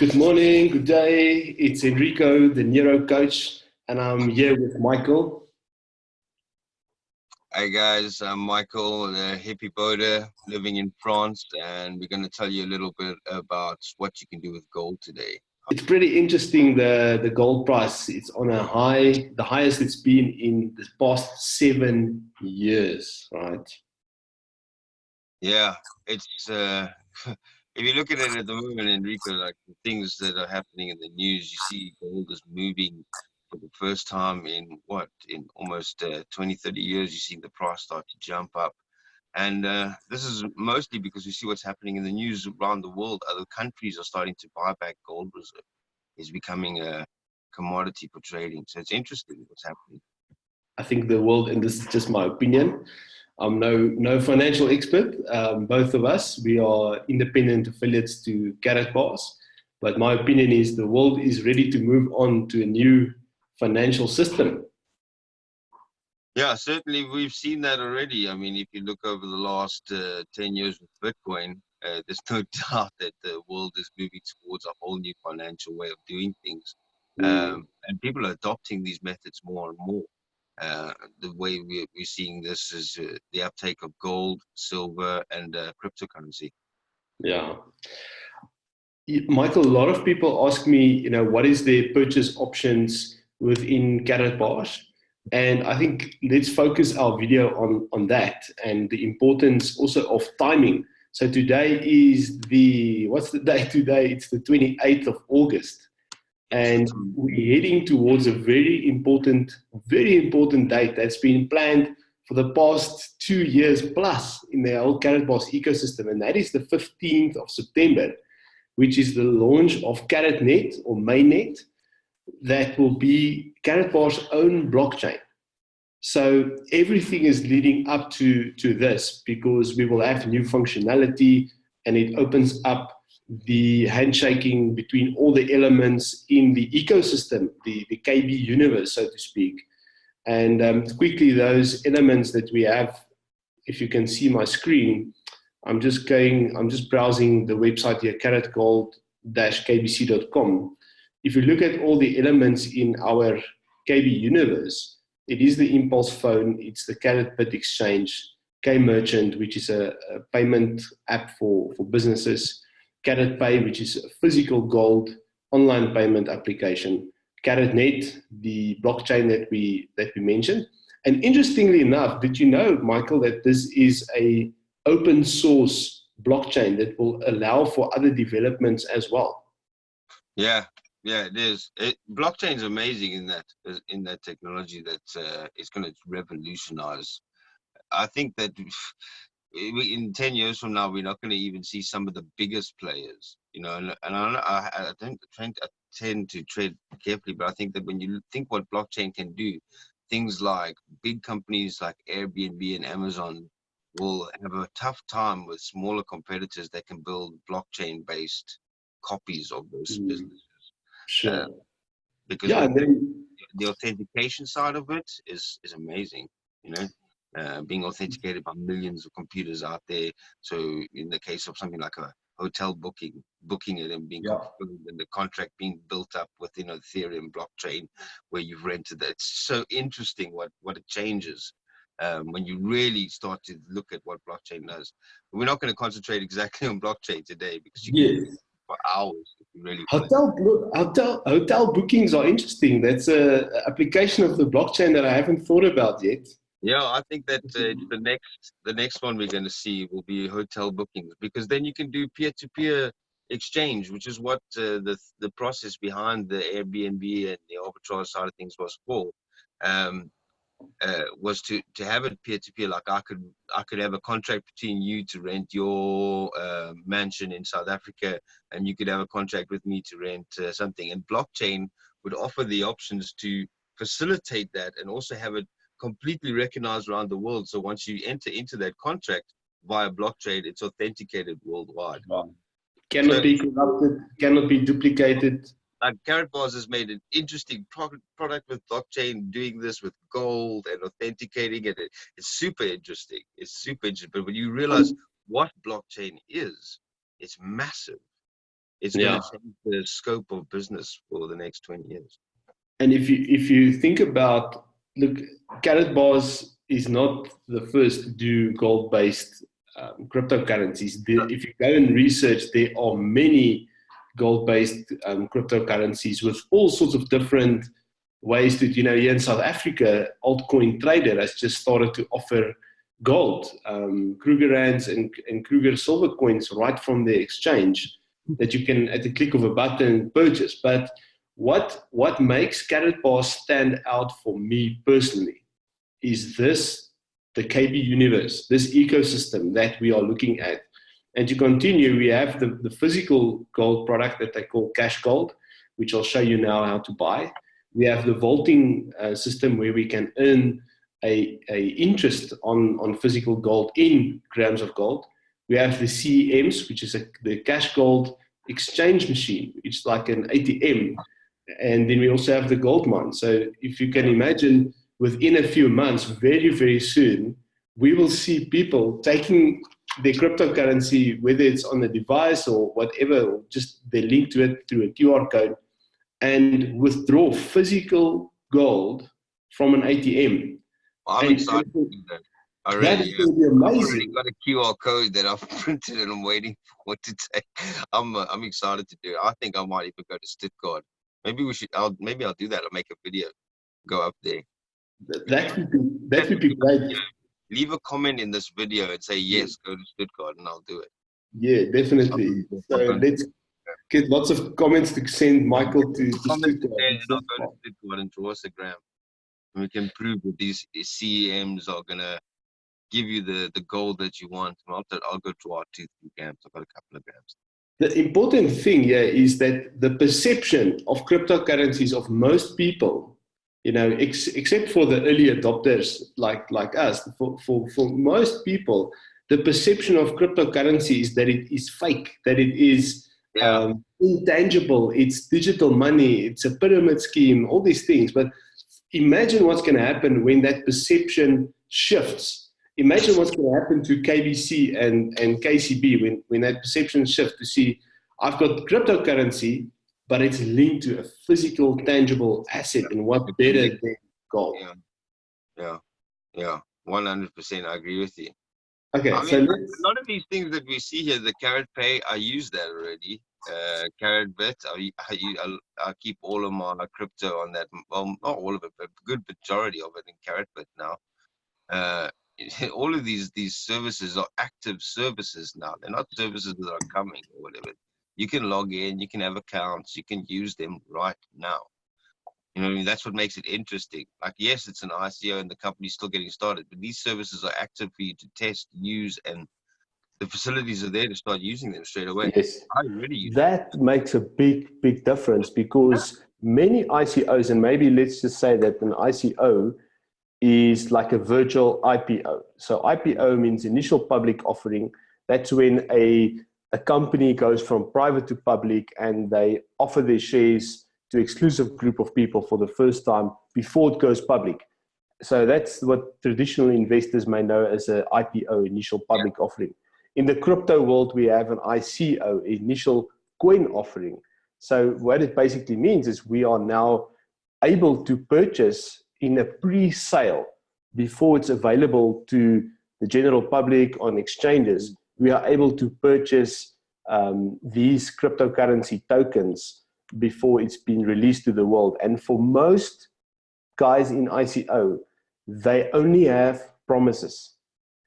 Good morning, good day. It's Enrico, the Neuro coach, and I'm here with Michael. Hi guys, I'm Michael, the hippie boater living in France, and we're going to tell you a little bit about what you can do with gold today. It's pretty interesting, the gold price. It's on a high, the highest it's been in the past 7 years, right? Yeah, it's if you look at it at the moment, Enrico, like the things that are happening in the news, you see gold is moving for the first time in almost 20, 30 years. You're seeing the price start to jump up. And this is mostly because we see what's happening in the news around the world. Other countries are starting to buy back gold reserve. It's becoming a commodity for trading. So it's interesting what's happening. I think the world, and this is just my opinion, I'm no financial expert. Both of us, we are independent affiliates to Karatbars, but my opinion is the world is ready to move on to a new financial system. Yeah, certainly we've seen that already. I mean, if you look over the last 10 years with Bitcoin, there's no doubt that the world is moving towards a whole new financial way of doing things. And people are adopting these methods more and more. The way we're seeing this is the uptake of gold, silver, and cryptocurrency. Yeah. Michael, a lot of people ask me, what is their purchase options within Karatbars? And I think let's focus our video on that and the importance also of timing. So today is what's the day today? It's the 28th of August. And we're heading towards a very important date that's been planned for the past 2 years plus in the whole Karatbars ecosystem. And that is the 15th of September, which is the launch of KaratNet or Mainnet, that will be Karatbars' own blockchain. So everything is leading up to this because we will have new functionality and it opens up the handshaking between all the elements in the ecosystem, the KB universe, so to speak. And quickly, those elements that we have, if you can see my screen, I'm just browsing the website here, karatgold-kbc.com. If you look at all the elements in our KB universe, it is the Impulse phone, it's the Karatbit exchange, K-Merchant, which is a payment app for businesses, KaratPay, which is a physical gold online payment application, KaratNet, the blockchain that we mentioned. And interestingly enough, did you know, Michael, that this is a open source blockchain that will allow for other developments as well? Yeah, it is. Blockchain is amazing in that technology that is going to revolutionize. I think that in 10 years from now, we're not going to even see some of the biggest players, and I tend to tread carefully, but I think that when you think what blockchain can do, things like big companies like Airbnb and Amazon will have a tough time with smaller competitors that can build blockchain-based copies of those businesses. Sure. Because yeah, the authentication side of it is amazing, being authenticated by millions of computers out there. So in the case of something like a hotel booking it and being confirmed, and the contract being built up within Ethereum blockchain where you've rented that. It's so interesting what it changes when you really start to look at what blockchain does. But we're not going to concentrate exactly on blockchain today because you can for hours if you really hotel bookings are interesting. That's a application of the blockchain that I haven't thought about yet. Yeah, I think that the next one we're going to see will be hotel bookings, because then you can do peer-to-peer exchange, which is what the process behind the Airbnb and the arbitrage side of things was for. Was to have it peer-to-peer. Like I could have a contract between you to rent your mansion in South Africa, and you could have a contract with me to rent something. And blockchain would offer the options to facilitate that and also have it completely recognized around the world. So once you enter into that contract via blockchain, it's authenticated worldwide. Cannot be corrupted, cannot be duplicated. Like Karatbars has made an interesting product with blockchain, doing this with gold and authenticating it. It's super interesting. It's super interesting. But when you realize what blockchain is, it's massive. it's going to change the scope of business for the next 20 years. And if you think about, look, Karatbars is not the first to do gold-based cryptocurrencies. If you go and research, there are many gold-based cryptocurrencies with all sorts of different ways to, here in South Africa, Altcoin Trader has just started to offer gold, Kruger Rands and Kruger silver coins right from the exchange that you can, at the click of a button, purchase. But what makes Karatbars stand out for me personally is the KB universe, this ecosystem that we are looking at. And to continue, we have the physical gold product that they call cash gold, which I'll show you now how to buy. We have the vaulting system where we can earn a interest on physical gold in grams of gold. We have the CEMs, which is the cash gold exchange machine. It's like an ATM. And then we also have the gold mine. So if you can imagine, within a few months, very, very soon, we will see people taking their cryptocurrency, whether it's on the device or whatever, or just they link to it through a QR code, and withdraw physical gold from an ATM. I'm excited to do that. That is going to be amazing. I've already got a QR code that I've printed and I'm waiting for what to take. I'm excited to do it. I think I might even go to Stuttgart. Maybe we should. Maybe I'll do that. I'll make a video. Go up there. That would be great. Leave a comment in this video and say yes, go to Stuttgart, and I'll do it. Yeah, definitely. So let's get lots of comments to send Michael to Stuttgart. And I'll go to Stuttgart and draw us a gram. And we can prove that these CEMs are gonna give you the gold that you want. I'll go draw 2-3 grams. I've got a couple of grams. The important thing here is that the perception of cryptocurrencies of most people, except for the early adopters like us, for most people, the perception of cryptocurrency is that it is fake, that it is intangible, it's digital money, it's a pyramid scheme, all these things. But imagine what's going to happen when that perception shifts. Imagine what's going to happen to KBC and KCB when that perception shifts to see, I've got cryptocurrency, but it's linked to a physical, tangible asset, and what better than gold? Yeah, 100%. I agree with you. Okay, I mean, a lot of these things that we see here, the Karatpay, I use that already. Karatbit, I keep all of my crypto on that. Well, not all of it, but a good majority of it in Karatbit now. All of these services are active services now. They're not services that are coming or whatever. You can log in, you can have accounts, you can use them right now. You know what I mean? That's what makes it interesting. Like, yes, it's an ICO and the company's still getting started, but these services are active for you to test, use, and the facilities are there to start using them straight away. Yes. I really use that makes a big difference, because many ICOs, and maybe let's just say that an ICO is like a virtual IPO. So IPO means initial public offering. That's when a company goes from private to public and they offer their shares to exclusive group of people for the first time before it goes public. So that's what traditional investors may know as an IPO, initial public offering. In the crypto world, we have an ICO, initial coin offering. So what it basically means is we are now able to purchase in a pre-sale before it's available to the general public on exchanges. We are able to purchase these cryptocurrency tokens before it's been released to the world. And for most guys in ICO, they only have promises.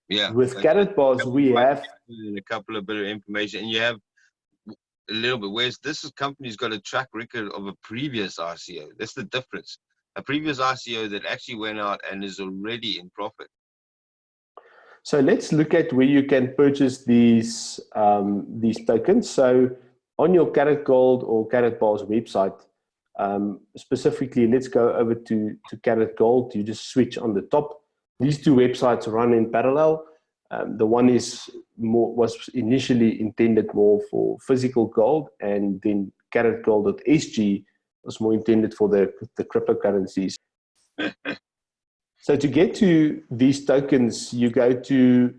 Yeah. With Karatbars, we have a couple of bit of information, and you have a little bit. Whereas this company's got a track record of a previous ICO. That's the difference. A previous ICO that actually went out and is already in profit. So let's look at where you can purchase these tokens. So on your Karat Gold or Karatbars website, specifically, let's go over to Karat Gold. You just switch on the top. These two websites run in parallel. The one was initially intended more for physical gold, and then karatgold.sg was more intended for the cryptocurrencies. So to get to these tokens, you go to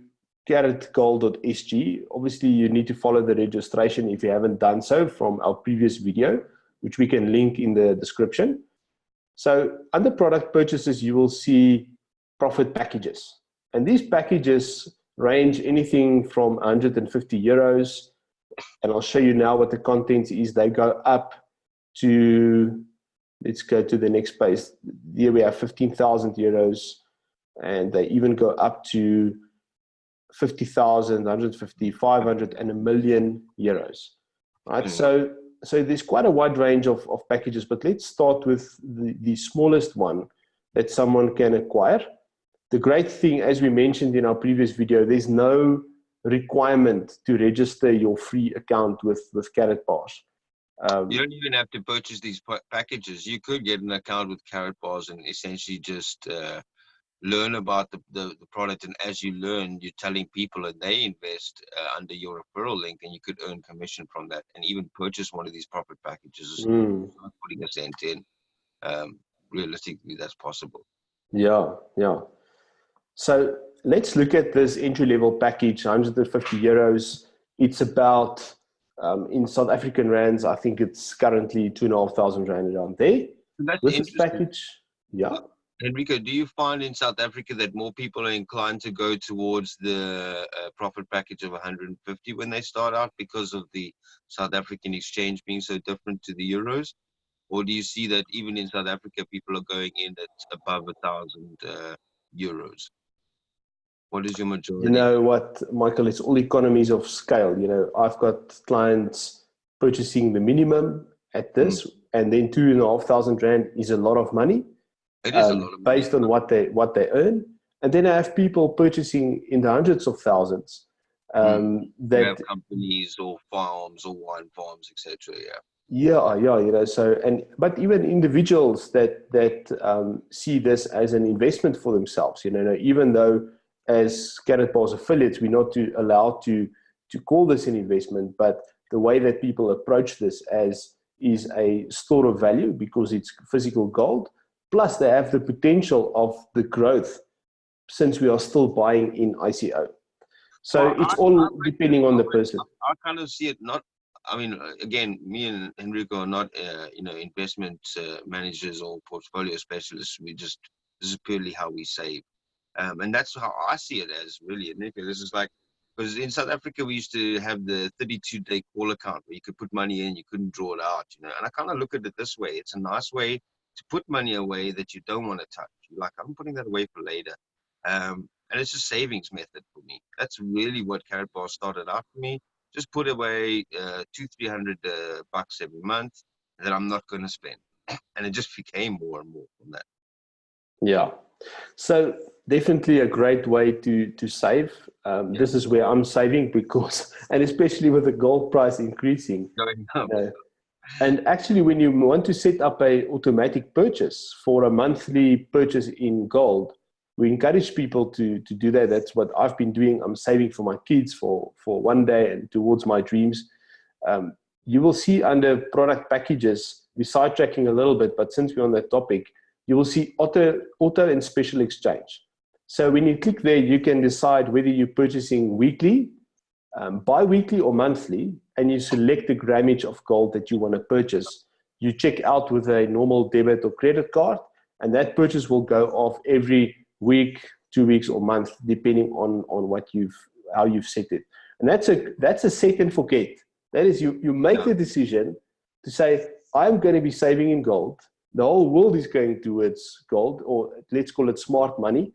karatgold.sg. Obviously, you need to follow the registration if you haven't done so from our previous video, which we can link in the description. So under product purchases, you will see profit packages. And these packages range anything from 150 euros. And I'll show you now what the content is. They go up to, let's go to the next page. Here we have 15,000 euros. And they even go up to 50,000, 150, 500, and 1 million euros. Right? So there's quite a wide range of packages, but let's start with the smallest one that someone can acquire. The great thing, as we mentioned in our previous video, there's no requirement to register your free account with Karatbars. You don't even have to purchase these packages. You could get an account with Karatbars and essentially just learn about the product, and as you learn, you're telling people and they invest under your referral link, and you could earn commission from that and even purchase one of these profit packages without putting a cent in. Realistically, that's possible. Yeah. So let's look at this entry-level package, 150 euros. It's about, in South African rands, I think it's currently 2,500 rand around there. That's with this package. Yeah. Enrico, do you find in South Africa that more people are inclined to go towards the profit package of 150 when they start out because of the South African exchange being so different to the euros? Or do you see that even in South Africa, people are going in at above 1,000 euros? What is your majority? You know what, Michael, it's all economies of scale. You know, I've got clients purchasing the minimum at this, and then 2,500 rand is a lot of money. It is a lot of money. Based on what they earn. And then I have people purchasing in the hundreds of thousands. That you have companies or farms or wine farms, etc. Yeah, you know, so, but even individuals that see this as an investment for themselves, you know, even though as Karatbars affiliates, we're not allowed to call this an investment, but the way that people approach this as is a store of value because it's physical gold. Plus, they have the potential of the growth since we are still buying in ICO. So it's all depending on the person. I kind of see it not. I mean, again, me and Enrico are not, investment managers or portfolio specialists. This is purely how we save, and that's how I see it as really, Enrico. This is like, because in South Africa we used to have the 32-day call account where you could put money in, you couldn't draw it out, you know. And I kind of look at it this way: it's a nice way to put money away that you don't want to touch. You're like, I'm putting that away for later. And it's a savings method for me. That's really what Karatbars started out for me. Just put away $200-300 bucks every month that I'm not going to spend. And it just became more and more from that. Yeah. So definitely a great way to save. This is where I'm saving because, and especially with the gold price increasing. Going up. And actually, when you want to set up a automatic purchase for a monthly purchase in gold, we encourage people to do that. That's what I've been doing. I'm saving for my kids for one day and towards my dreams. You will see under product packages, we're sidetracking a little bit, but since we're on that topic, you will see auto and special exchange. So when you click there, you can decide whether you're purchasing weekly, bi-weekly or monthly, and you select the grammage of gold that you want to purchase. You check out with a normal debit or credit card, and that purchase will go off every week, 2 weeks or month, depending on how you've set it. And that's a set and forget. That is, you make the decision to say, I'm going to be saving in gold. The whole world is going towards gold, or let's call it smart money.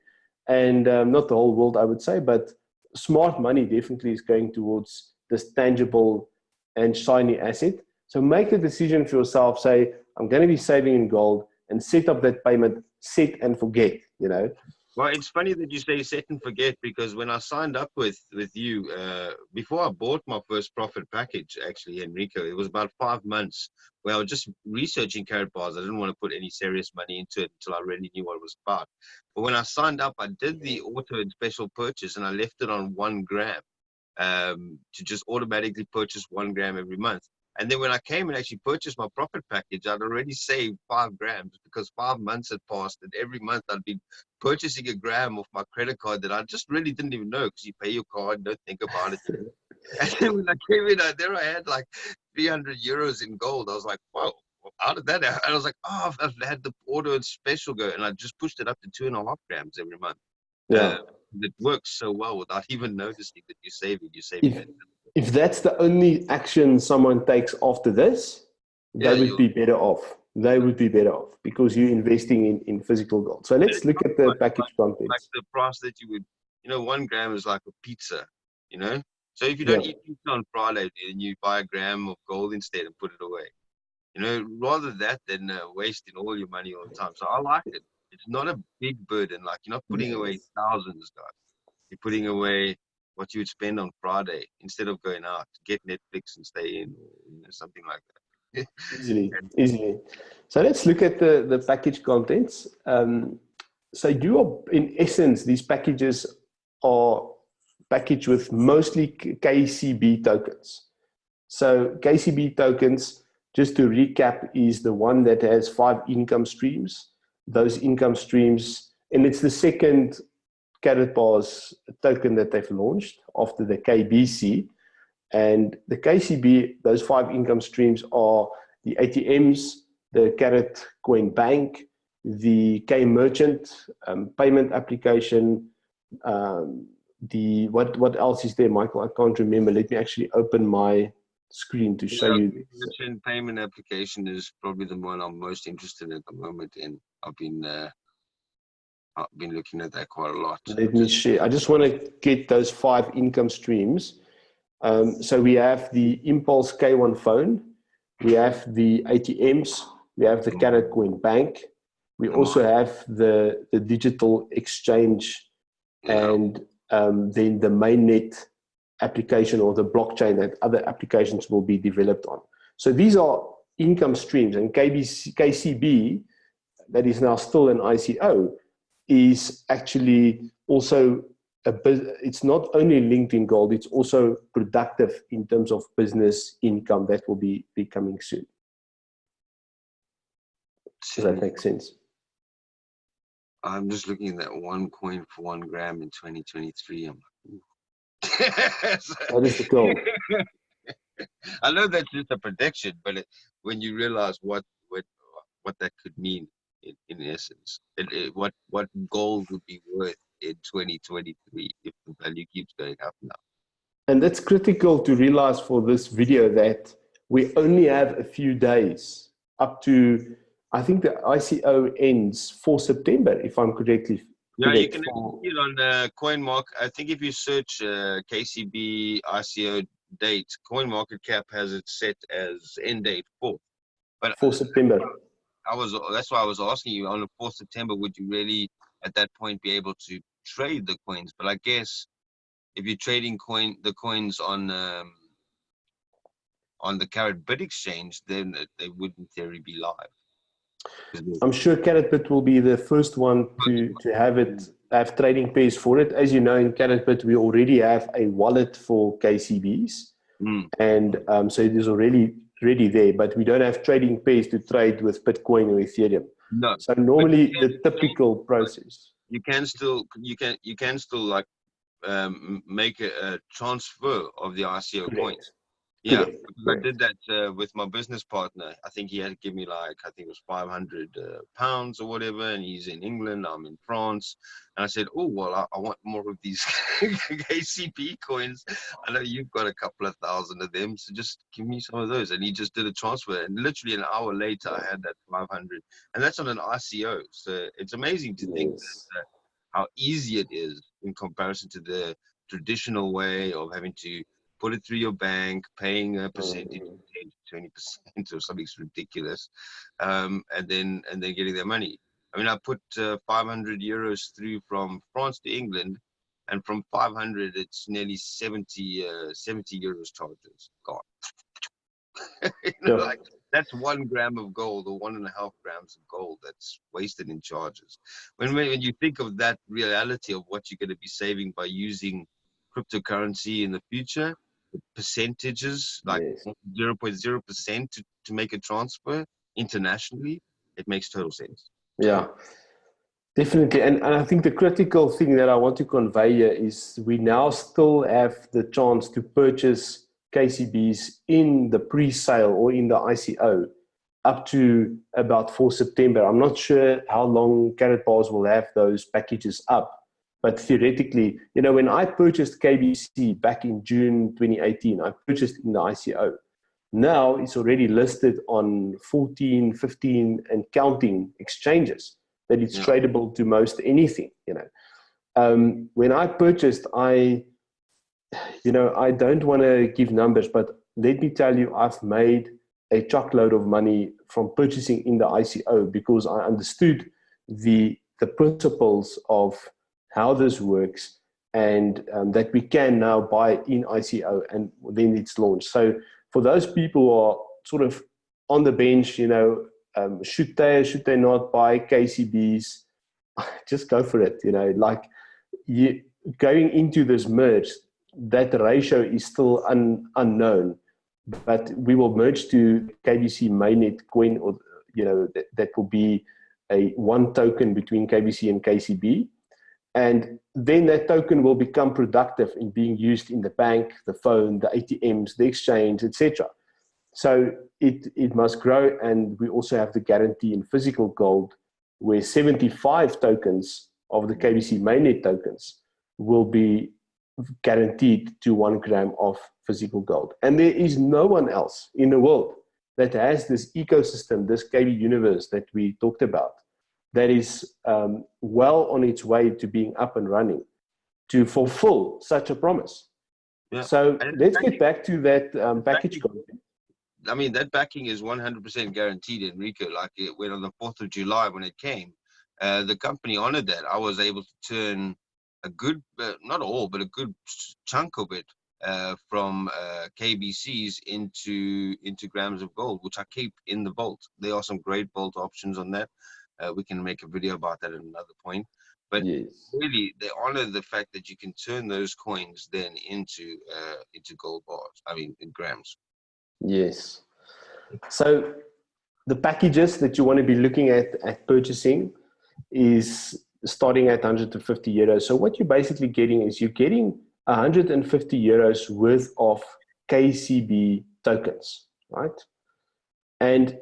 And not the whole world, I would say, but smart money definitely is going towards this tangible and shiny asset. So make a decision for yourself. Say, I'm going to be saving in gold, and set up that payment, set and forget, you know. Well, it's funny that you say set and forget, because when I signed up with you, before I bought my first profit package, actually, Enrico, it was about 5 months where I was just researching Karatbars. I didn't want to put any serious money into it until I really knew what it was about. But when I signed up, I did the auto and special purchase, and I left it on 1 gram to just automatically purchase 1 gram every month. And then when I came and actually purchased my profit package, I'd already saved 5 grams because 5 months had passed, and every month I'd be purchasing a gram off my credit card that I just really didn't even know, because you pay your card, don't think about it. And then when I came in, there I had like 300 euros in gold. I was like, whoa, how did that happen? And I was like, oh, I've had the order and special go, and I just pushed it up to 2.5 grams every month. Yeah. It works so well without even noticing that you're saving it. If that's the only action someone takes after this, they would be better off. They would be better off because you're investing in physical gold. So let's look at the package contents. Like the price that you would, 1 gram is like a pizza, So if you don't eat pizza on Friday, then you buy a gram of gold instead and put it away. Rather that than wasting all your money all the time. So I like it. It's not a big burden. Like, you're not putting away thousands, guys. You're putting away what you would spend on Friday instead of going out to get Netflix and stay in, or something like that. Easily. So let's look at the package contents. So in essence, these packages are packaged with mostly KCB tokens. So KCB tokens, just to recap, is the one that has 5 income streams. Those income streams, and it's the second Karatbars token that they've launched after the KBC. And the KCB, those 5 income streams are the ATMs, the Karat Coin Bank, the K Merchant payment application. What else is there, Michael? I can't remember. Let me actually open my screen to show you. Merchant payment application is probably the one I'm most interested in at the moment, and I've been looking at that quite a lot. Let me share. I just want to get those 5 income streams. So we have the Impulse K1 phone, we have the ATMs, we have the Karat Coin Bank, we also have the digital exchange, and then the mainnet application or the blockchain that other applications will be developed on. So these are income streams, and KCB, that is now still an ICO, is actually also it's not only linked in gold, it's also productive in terms of business income that will be coming soon. Does that make sense? I'm just looking at that 1 coin for 1 gram in 2023. I'm like, what is the goal? I know that's just a prediction, but when you realize what that could mean in essence, what gold would be worth in 2023 if the value keeps going up now. And that's critical to realize for this video, that we only have a few days up to, I think the ICO ends 4 September, if I'm correctly. Yeah, you can see it on CoinMarket. I think if you search KCB ICO date, CoinMarketCap has it set as end date 4. But 4 September. That's why I was asking you, on the 4th September, would you really at that point be able to trade the coins? But I guess if you're trading the coins on the Karatbars exchange, then they would in theory be live. I'm sure Karatbars will be the first one to have trading pairs for it. As you know, in Karatbars we already have a wallet for KCBs, and so it is already there, but we don't have trading pairs to trade with Bitcoin or Ethereum. No. So normally the typical process. You can still like make a transfer of the ICO coins. Yeah, I did that with my business partner. I think he had to give me I think it was 500 pounds or whatever, and he's in England, I'm in France. And I said, oh, well, I want more of these KCB coins. I know you've got a couple of thousand of them, so just give me some of those. And he just did a transfer, and literally an hour later, I had that 500. And that's on an ICO. So it's amazing to think that, how easy it is in comparison to the traditional way of having to put it through your bank, paying a percentage, 10-20% or something ridiculous, and then getting their money. I mean, I put 500 euros through from France to England, and from 500, it's nearly 70 euros charges. God, that's 1 gram of gold or 1.5 grams of gold that's wasted in charges. When you think of that reality of what you're going to be saving by using cryptocurrency in the future, percentages, like Yes. 0.0% to make a transfer internationally, it makes total sense. Yeah, definitely. And I think the critical thing that I want to convey here is we now still have the chance to purchase KCBs in the pre-sale or in the ICO up to about 4 September. I'm not sure how long Karatbars will have those packages up, but theoretically, you know, when I purchased KBC back in June 2018, I purchased in the ICO. Now it's already listed on 14, 15 and counting exchanges that it's tradable to most anything, you know. When I purchased, I don't want to give numbers, but let me tell you, I've made a truckload of money from purchasing in the ICO because I understood the principles of how this works, and that we can now buy in ICO and then it's launched. So for those people who are sort of on the bench, you know, should they not buy KCBs? Just go for it. You know, like going into this merge, that ratio is still unknown, but we will merge to KBC mainnet coin, or you know, that will be a one token between KBC and KCB. And then that token will become productive in being used in the bank, the phone, the ATMs, the exchange, etc. So it must grow. And we also have the guarantee in physical gold, where 75 tokens of the KBC mainnet tokens will be guaranteed to 1 gram of physical gold. And there is no one else in the world that has this ecosystem, this KB universe that we talked about, that is well on its way to being up and running to fulfill such a promise. Yeah. So let's get back to that package content. I mean, that backing is 100% guaranteed, Enrico. Like it went on the 4th of July when it came. The company honored that. I was able to turn a good, not all, but a good chunk of it from KBCs into grams of gold, which I keep in the vault. There are some great vault options on that. We can make a video about that at another point. But really, they honor the fact that you can turn those coins then into gold bars. I mean, in grams. Yes. So the packages that you want to be looking at purchasing is starting at 150 euros. So what you're basically getting is you're getting 150 euros worth of KCB tokens, right? And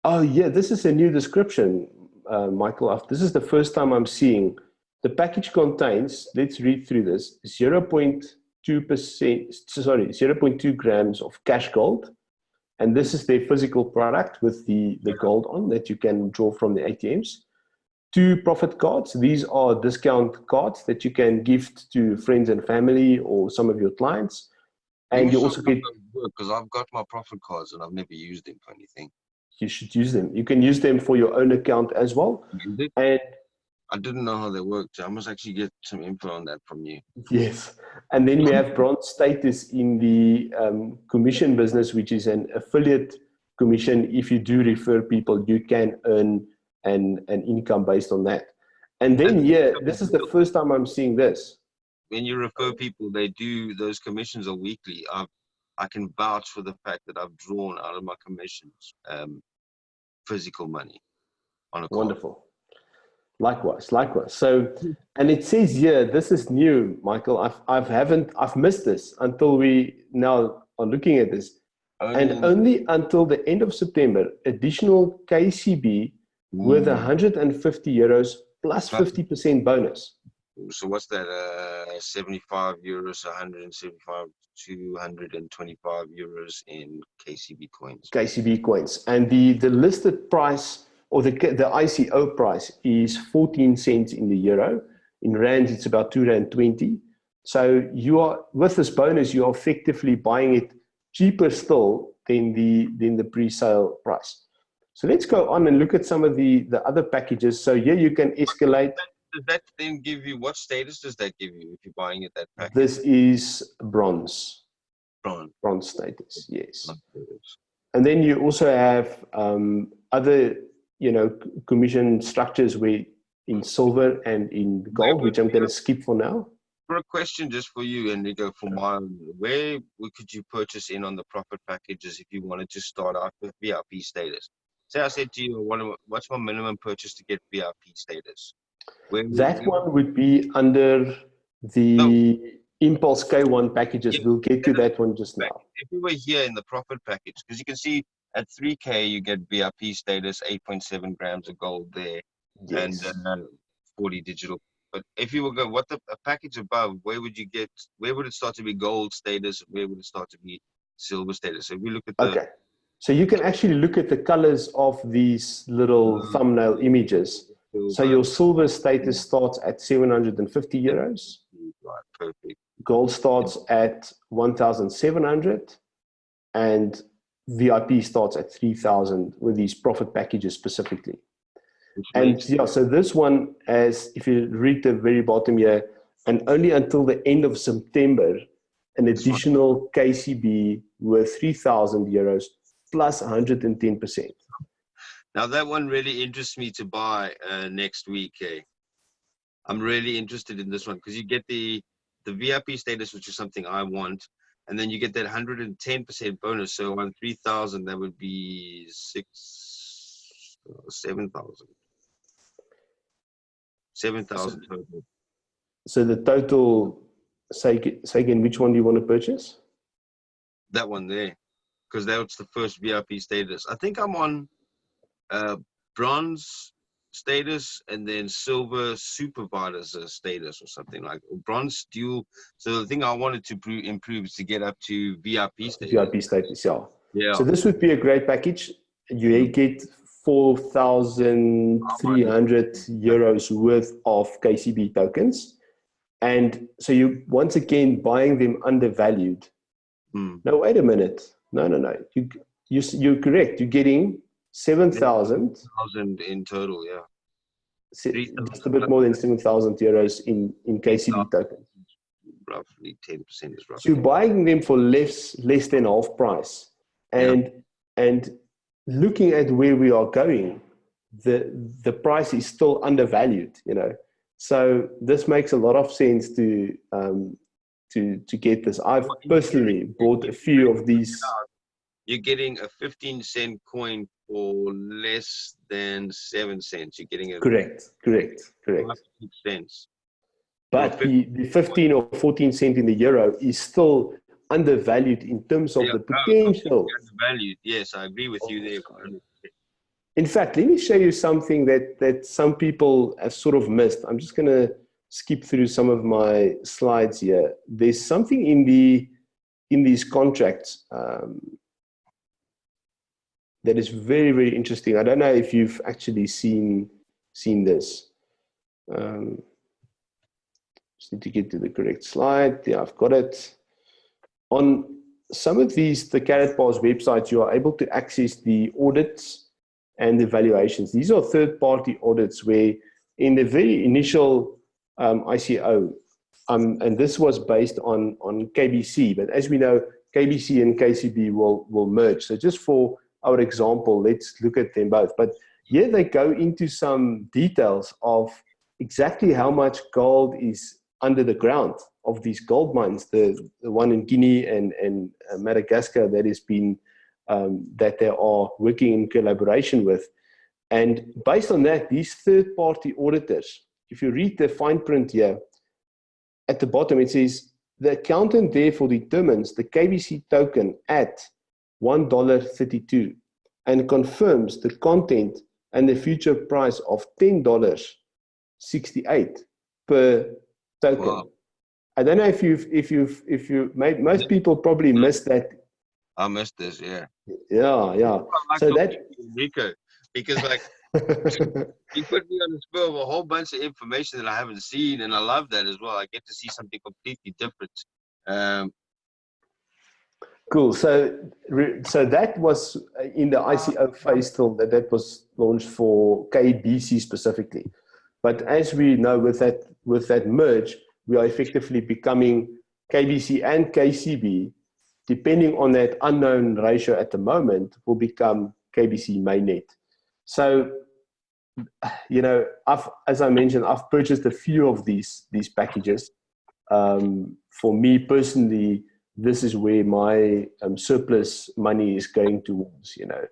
oh yeah, this is a new description, Michael. This is the first time I'm seeing the package contains, let's read through this, 0.2 grams of cash gold. And this is their physical product with the gold on that you can draw from the ATMs. 2 profit cards. These are discount cards that you can gift to friends and family or some of your clients. And you also get, because I've got my profit cards and I've never used them for anything. You should use them. You can use them for your own account as well. And I didn't know how they worked. I must actually get some info on that from you. Yes. And then we have bronze status in the commission business, which is an affiliate commission. If you do refer people, you can earn an income based on that. And then, this is the first time I'm seeing this. When you refer people, they do, those commissions are weekly. I can vouch for the fact that I've drawn out of my commissions physical money on a card. Wonderful. Likewise. So, and it says here, this is new, Michael. I've missed this until we now are looking at this. And only until the end of September, additional KCB with 150 euros plus 50% bonus. So what's that? 75 euros, 175, 225 euros in KCB coins. KCB coins. And the listed price, or the ICO price, is 14 cents in the euro. In rands, it's about 2.20 rand. So you are, with this bonus, you are effectively buying it cheaper still than the pre-sale price. So let's go on and look at some of the other packages. So here you can escalate. Does that then give you, what status does that give you if you're buying it that package? This is bronze. Bronze status, yes. And then you also have other, commission structures where in silver and in gold, which I'm going to skip for now. For a question just for you, Enrico, for mine, where could you purchase in on the profit packages if you wanted to start out with VIP status? Say I said to you, what's my minimum purchase to get VIP status? That one would be under No, the Impulse K1 packages. yeah, We'll get to that one just now. if we were here in the profit package, because you can see at 3K you get VIP status, 8.7 grams of gold there, and Yes. 40 digital. But if you were going, a package above, where would it start to be gold status? Where would it start to be silver status? So if we look at the Okay. So you can actually look at the colors of these little thumbnail images. So your silver status starts at 750 euros. Right, perfect. Gold starts at 1,700 and VIP starts at 3,000 with these profit packages specifically. And yeah, so this one, as if you read the very bottom here, and only until the end of September, an additional KCB worth 3,000 euros plus 110%. Now that one really interests me to buy next week. I'm really interested in this one because you get the VIP status, which is something I want, and then you get that 110% bonus. So on 3,000, that would be 7,000. 7,000 total. So the total, say again, which one do you want to purchase? That one there, because that's the first VIP status. I think I'm on bronze status and then silver supervisor status or something like bronze dual. So the thing I wanted to improve is to get up to VIP status. VIP status, yeah. Yeah. So this would be a great package. You get 4,300 euros worth of KCB tokens. And so you, once again, buying them undervalued. No, wait a minute. No. You're correct. You're getting 7,000 in total, yeah. Just a bit more than 7,000 euros in KCB tokens. Roughly 10% is roughly. So you're buying them for less than half price. And looking at where we are going, the price is still undervalued, you know. So this makes a lot of sense to get this. I've personally bought a few of these. You're getting a 15-cent coin for less than 7 cents. You're getting a correct. 5 cents. But the 15 or 14 cent in the euro is still undervalued in terms of the potential. Undervalued. Yes, I agree with you there. In fact, let me show you something that some people have sort of missed. I'm just going to skip through some of my slides here. There's something in these contracts that is very, very interesting. I don't know if you've actually seen this. Just need to get to the correct slide. Yeah, I've got it. On some of these, the Karatbars websites, you are able to access the audits and the valuations. These are third-party audits where in the very initial ICO, and this was based on KBC, but as we know, KBC and KCB will merge. So just for our example, let's look at them both. But here they go into some details of exactly how much gold is under the ground of these gold mines, the one in Guinea and Madagascar that has been, that they are working in collaboration with. And based on that, these third-party auditors, if you read the fine print here, at the bottom it says, the accountant therefore determines the KBC token at $1.32 and confirms the content and the future price of $10.68 per token. Wow. I don't know if you've made, most people probably missed that. I missed this, yeah. Yeah. So that Rico, because like you put me on the spur of a whole bunch of information that I haven't seen, and I love that as well. I get to see something completely different. Cool. So that was in the ICO phase still, that was launched for KBC specifically. But as we know, with that merge, we are effectively becoming KBC and KCB, depending on that unknown ratio at the moment, will become KBC mainnet. So, you know, as I mentioned, I've purchased a few of these packages. For me personally, this is where my surplus money is going towards, you know.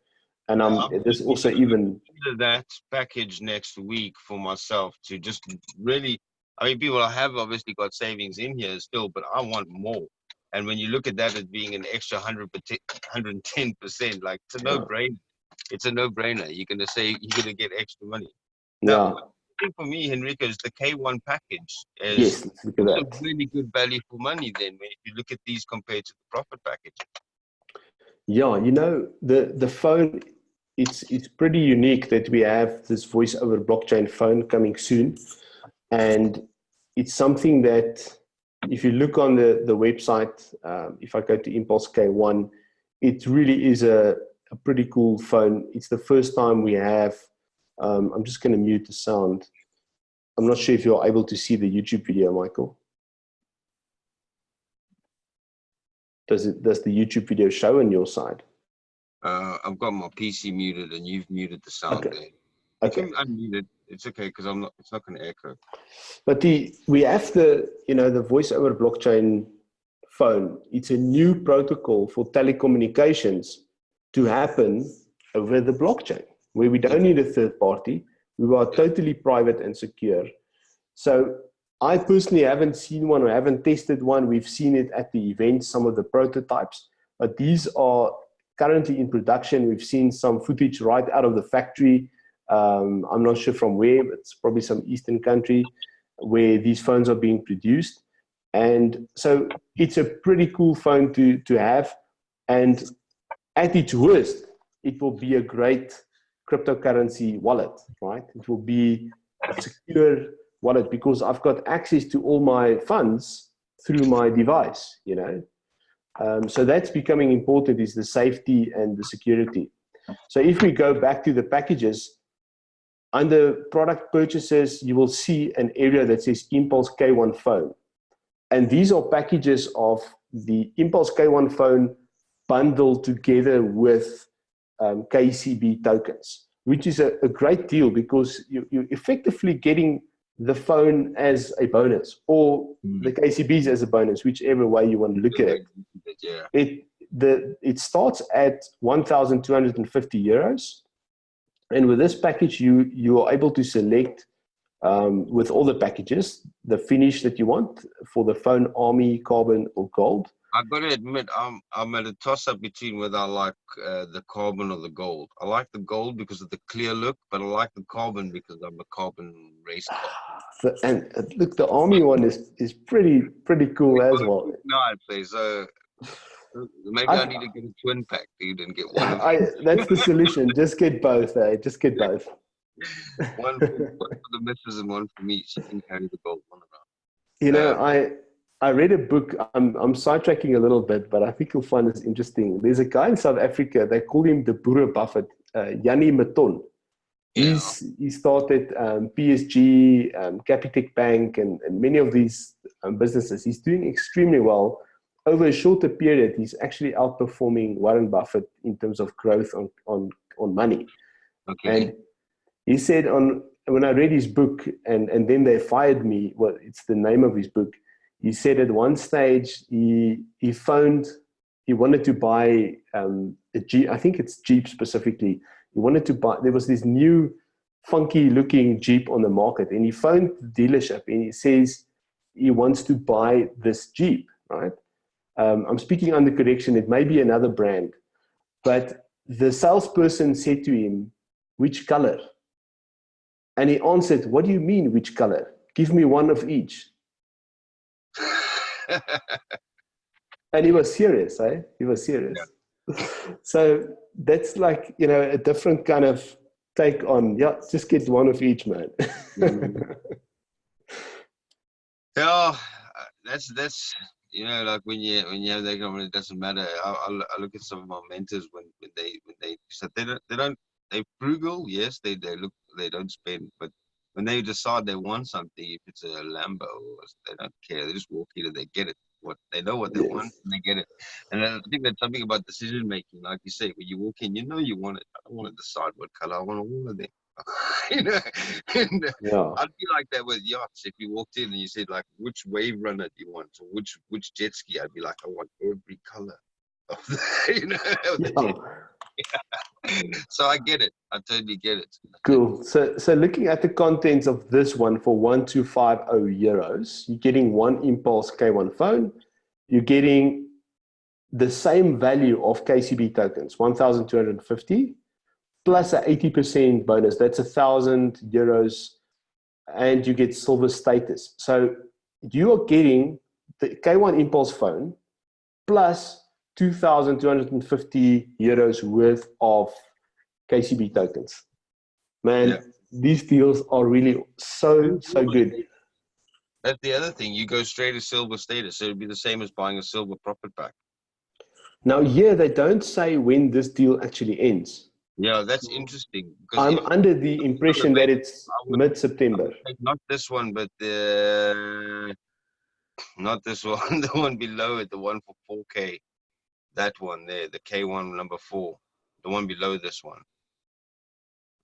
And there's also even that package next week for myself to just really, I mean, people have obviously got savings in here still, but I want more. And when you look at that as being an extra 110%, like it's a no-brainer. It's a no-brainer. You're gonna say you're gonna get extra money. Now, I think for me, Henrico, is the K1 package is also really good value for money. Then, when you look at these compared to the profit package. Yeah, you know, the phone, it's pretty unique that we have this voice over blockchain phone coming soon, and it's something that if you look on the website, if I go to Impulse K1, it really is a pretty cool phone. It's the first time we have. I'm just going to mute the sound. I'm not sure if you're able to see the YouTube video, Michael. Does the YouTube video show on your side? I've got my PC muted and you've muted the sound there. You can unmute it. It's okay because it's not going to echo. But we have the voice over blockchain phone. It's a new protocol for telecommunications to happen over the blockchain, where we don't need a third party. We are totally private and secure. So I personally haven't seen one or haven't tested one. We've seen it at the events, some of the prototypes, but these are currently in production. We've seen some footage right out of the factory. I'm not sure from where, but it's probably some Eastern country where these phones are being produced. And so it's a pretty cool phone to have. And at its worst, it will be a great cryptocurrency wallet, right? It will be a secure wallet because I've got access to all my funds through my device, you know. So that's becoming important, is the safety and the security. So if we go back to the packages, under product purchases, you will see an area that says Impulse K1 phone. And these are packages of the Impulse K1 phone bundled together with KCB tokens, which is a great deal because you're effectively getting the phone as a bonus or the KCBs as a bonus, whichever way you want to look at it. It starts at 1,250 euros. And with this package, you are able to select with all the packages, the finish that you want for the phone, army, carbon, or gold. I've got to admit, I'm at a toss-up between whether I like the carbon or the gold. I like the gold because of the clear look, but I like the carbon because I'm a carbon race car. And look, the army one is pretty cool as well. No, I'd say so. Maybe I need to get a twin pack, dude, and get one of that's the solution. Just get both, Just get both. One for the missus and one for me. She can carry the gold one around. You know, I read a book. I'm sidetracking a little bit, but I think you'll find this interesting. There's a guy in South Africa. They call him the Boere Buffett, Jannie Maton. He started PSG, Capitec Bank, and many of these businesses. He's doing extremely well. Over a shorter period, he's actually outperforming Warren Buffett in terms of growth on money. Okay. And he said when I read his book, and then they fired me. Well, it's the name of his book. He said at one stage he wanted to buy a Jeep. I think it's Jeep specifically. He wanted to buy. There was this new funky looking Jeep on the market, and he phoned the dealership and he says he wants to buy this Jeep. Right? I'm speaking under correction. It may be another brand, but the salesperson said to him, "Which color?" And he answered, "What do you mean, which color? Give me one of each." And he was serious, He was serious. Yeah. So that's like, you know, a different kind of take on, just get one of each, man. Yeah, that's you know, like when you have that comment, it doesn't matter. I look at some of my mentors when they they frugal, yes, they don't spend, but when they decide they want something, if it's a Lambo, they don't care. They just walk in and they get it. They know what they want and they get it. And I think that's something about decision making. Like you say, when you walk in, you know you want it. I don't want to decide what color. I want all of them. You know, and Yeah. I'd be like that with yachts. If you walked in and you said like, which wave runner do you want, or which jet ski, I'd be like, I want every color of the, of the jet. So I get it. I totally get it. Cool. So looking at the contents of this one for 1,250 euros, you're getting one Impulse K1 phone. You're getting the same value of KCB tokens, 1,250, plus an 80% bonus. That's 1,000 euros, and you get silver status. So you are getting the K1 Impulse phone plus 2,250 euros worth of KCB tokens. Man, these deals are really so good. That's the other thing. You go straight to silver status. So it'd be the same as buying a silver profit pack. Now, here they don't say when this deal actually ends. Yeah, that's interesting. I'm under the impression that it's mid-September. Not this one, but not this one. The one below it, the one for 4K. That one there, the K1 number 4. The one below this one.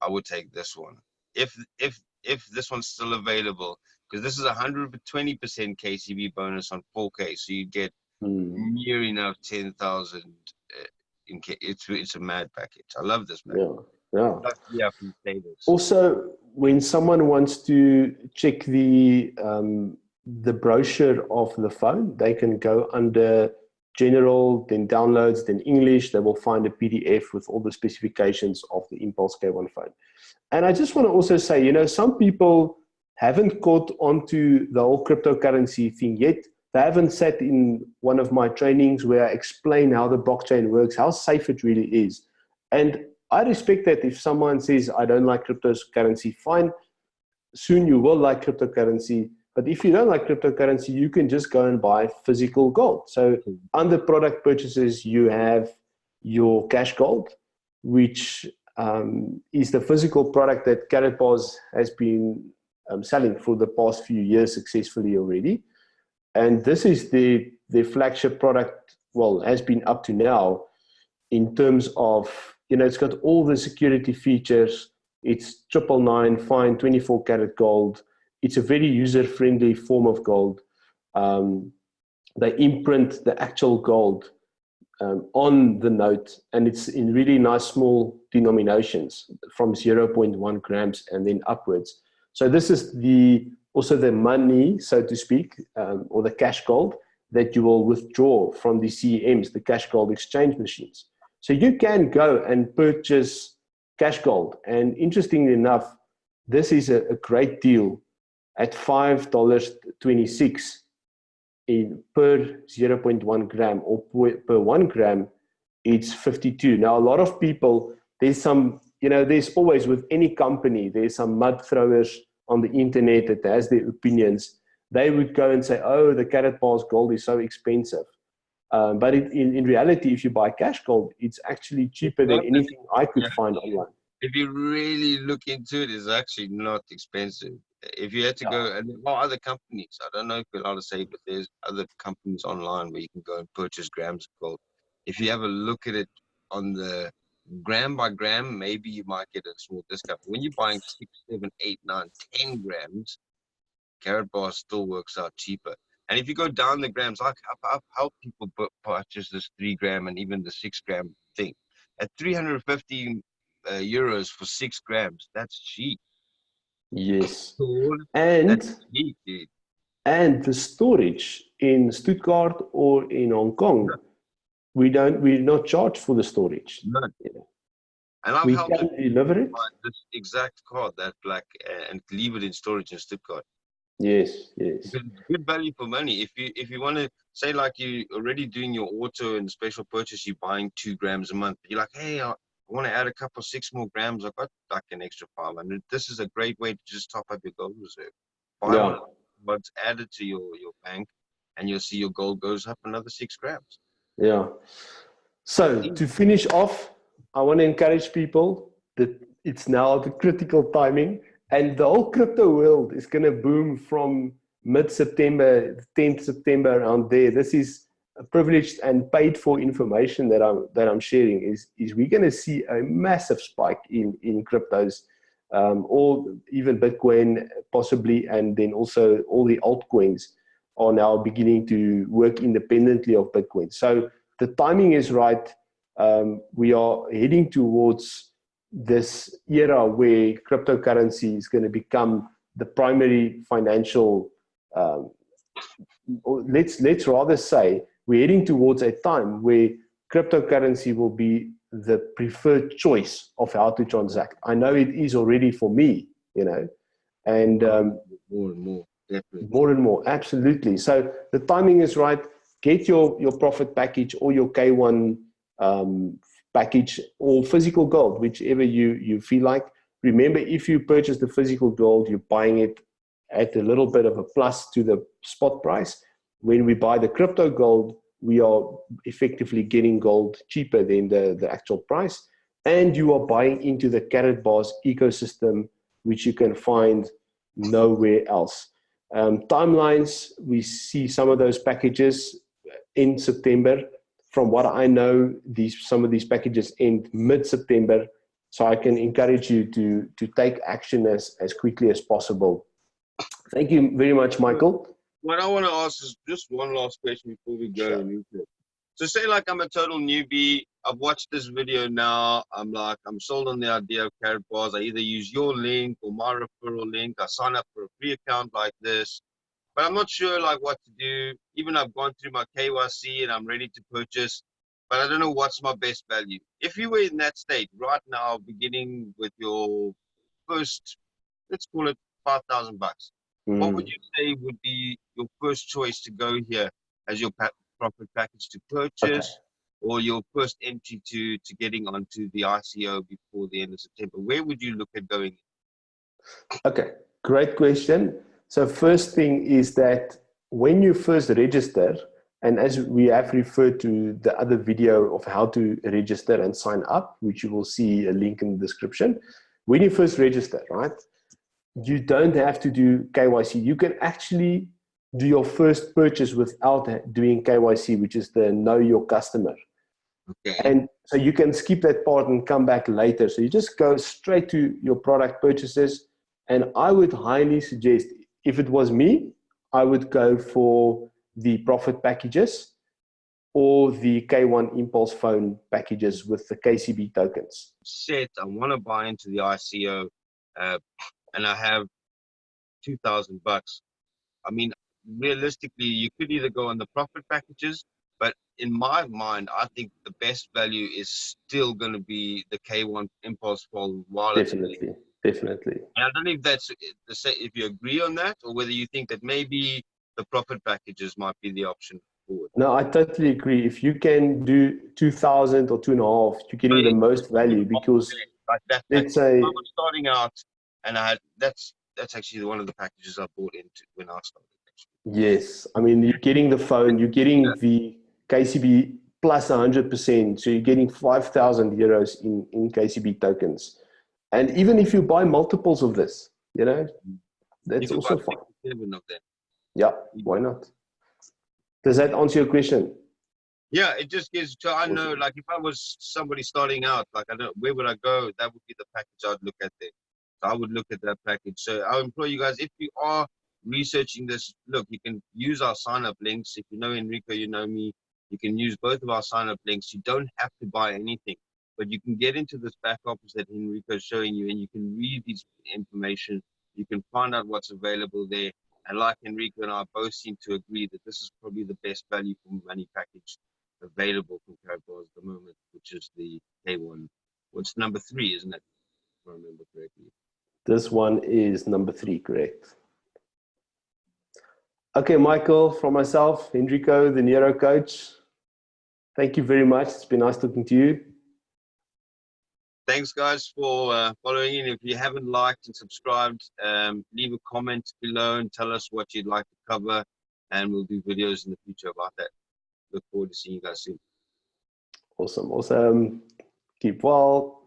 I would take this one. If this one's still available, because this is 120% KCB bonus on 4K, so you get near enough 10,000. It's a mad package. I love this package. Yeah. Also, when someone wants to check the brochure of the phone, they can go under General, then Downloads, then English. They will find a PDF with all the specifications of the Impulse K1 phone. And I just want to also say, some people haven't caught onto the whole cryptocurrency thing yet. They haven't sat in one of my trainings where I explain how the blockchain works, how safe it really is. And I respect that. If someone says, I don't like cryptocurrency, fine. Soon you will like cryptocurrency. But if you don't like cryptocurrency, you can just go and buy physical gold. So under product purchases, you have your cash gold, which is the physical product that Karatbars has been selling for the past few years successfully already. And this is the flagship product, well, has been up to now in terms of, it's got all the security features. It's 999 fine 24 karat gold. It's a very user-friendly form of gold. They imprint the actual gold on the note, and it's in really nice small denominations from 0.1 grams and then upwards. So this is also the money, so to speak, or the cash gold that you will withdraw from the CEMs, the cash gold exchange machines. So you can go and purchase cash gold. And interestingly enough, this is a great deal at $5.26 per 0.1 gram, or per 1 gram, it's 52. Now, a lot of people, there's always with any company, there's some mud throwers on the internet that has their opinions. They would go and say, oh, the Karatbars gold is so expensive. But in reality, if you buy cash gold, it's actually cheaper than anything I could find online. If you really look into it, it's actually not expensive. If you had to go, and there are other companies, I don't know if you're allowed to say, but there's other companies online where you can go and purchase grams of gold. If you have a look at it on the gram by gram, maybe you might get a small discount. When you're buying 6, 7, 8, 9, 10 grams, Karatbars still works out cheaper. And if you go down the grams, I've helped people purchase this 3 gram and even the 6 gram thing. At 350 euros for 6 grams, that's cheap. Yes. And the storage in Stuttgart or in Hong Kong, we're not charged for the storage. None. And I've helped deliver it. This exact card, that black, and leave it in storage in Stuttgart. Yes. Good value for money. If you want to say, like, you're already doing your auto and special purchase, you're buying 2 grams a month. You're like, hey, I want to add a couple 6 more grams. I've got like an extra 500. This is a great way to just top up your gold reserve. Buy one, but add it to your bank, and you'll see your gold goes up another 6 grams. Yeah. So to finish off, I want to encourage people that it's now the critical timing, and the whole crypto world is going to boom from mid-September, 10th September, around there. This is privileged and paid for information that I'm sharing. Is we're going to see a massive spike in cryptos or even Bitcoin possibly, and then also all the altcoins are now beginning to work independently of Bitcoin. So the timing is right. We are heading towards this era where cryptocurrency is going to become the primary financial, or let's rather say we're heading towards a time where cryptocurrency will be the preferred choice of how to transact. I know it is already for me, and more and more, definitely. More and more, absolutely. So the timing is right. Get your profit package or your K1 package or physical gold, whichever you feel like. Remember, if you purchase the physical gold, you're buying it at a little bit of a plus to the spot price. When we buy the crypto gold, we are effectively getting gold cheaper than the actual price. And you are buying into the Karatbars ecosystem, which you can find nowhere else. Timelines, we see some of those packages in September. From what I know, some of these packages end mid-September. So I can encourage you to take action as quickly as possible. Thank you very much, Michael. What I want to ask is just one last question before we go. Sure. So say like I'm a total newbie. I've watched this video now. I'm sold on the idea of Karatbars. I either use your link or my referral link. I sign up for a free account like this, but I'm not sure like what to do. Even I've gone through my KYC and I'm ready to purchase, but I don't know what's my best value. If you were in that state right now, beginning with your first, let's call it $5,000, what would you say would be your first choice to go here as your profit package to purchase, or your first entry to getting onto the ICO before the end of September? Where would you look at going? Okay, great question. So first thing is that when you first register, and as we have referred to the other video of how to register and sign up, which you will see a link in the description, when you first register, right, you don't have to do KYC. You can actually do your first purchase without doing KYC, which is the know your customer. Okay. And so you can skip that part and come back later. So you just go straight to your product purchases. And I would highly suggest, if it was me, I would go for the profit packages or the K1 impulse phone packages with the KCB tokens. Said I want to buy into the ICO, and I have $2,000. I mean, realistically, you could either go on the profit packages, but in my mind, I think the best value is still going to be the K1 impulse phone wallet. Definitely. And I don't know if that's if you agree on that, or whether you think that maybe the profit packages might be the option forward. No, I totally agree. If you can do 2,000 or 2.5, you're getting the most value, because like let's say I was starting out, and that's actually one of the packages I bought into when I started. Actually. Yes, I mean, you're getting the phone, you're getting the KCB plus 100%, so you're getting 5,000 euros in KCB tokens. And even if you buy multiples of this, that's also fine. 7 of them. Yeah, why not? Does that answer your question? Yeah, it just gives. So I know, like, if I was somebody starting out, like, I don't, where would I go? That would be the package I'd look at there. So I would look at that package. So I'll implore you guys, if you are researching this, look, you can use our sign-up links. If you know Enrico, you know me. You can use both of our sign-up links. You don't have to buy anything, but you can get into this back office that Enrico is showing you, and you can read this information. You can find out what's available there. And like Enrico and I both seem to agree that this is probably the best value for money package available from Karatbars at the moment, which is the K1. What's number 3, isn't it? If I remember correctly. This one is number 3, correct. Okay, Michael, from myself, Enrico, the Nero coach, thank you very much. It's been nice talking to you. Thanks, guys, for following in. If you haven't liked and subscribed, leave a comment below and tell us what you'd like to cover, and we'll do videos in the future about that. Look forward to seeing you guys soon. Awesome. Keep well.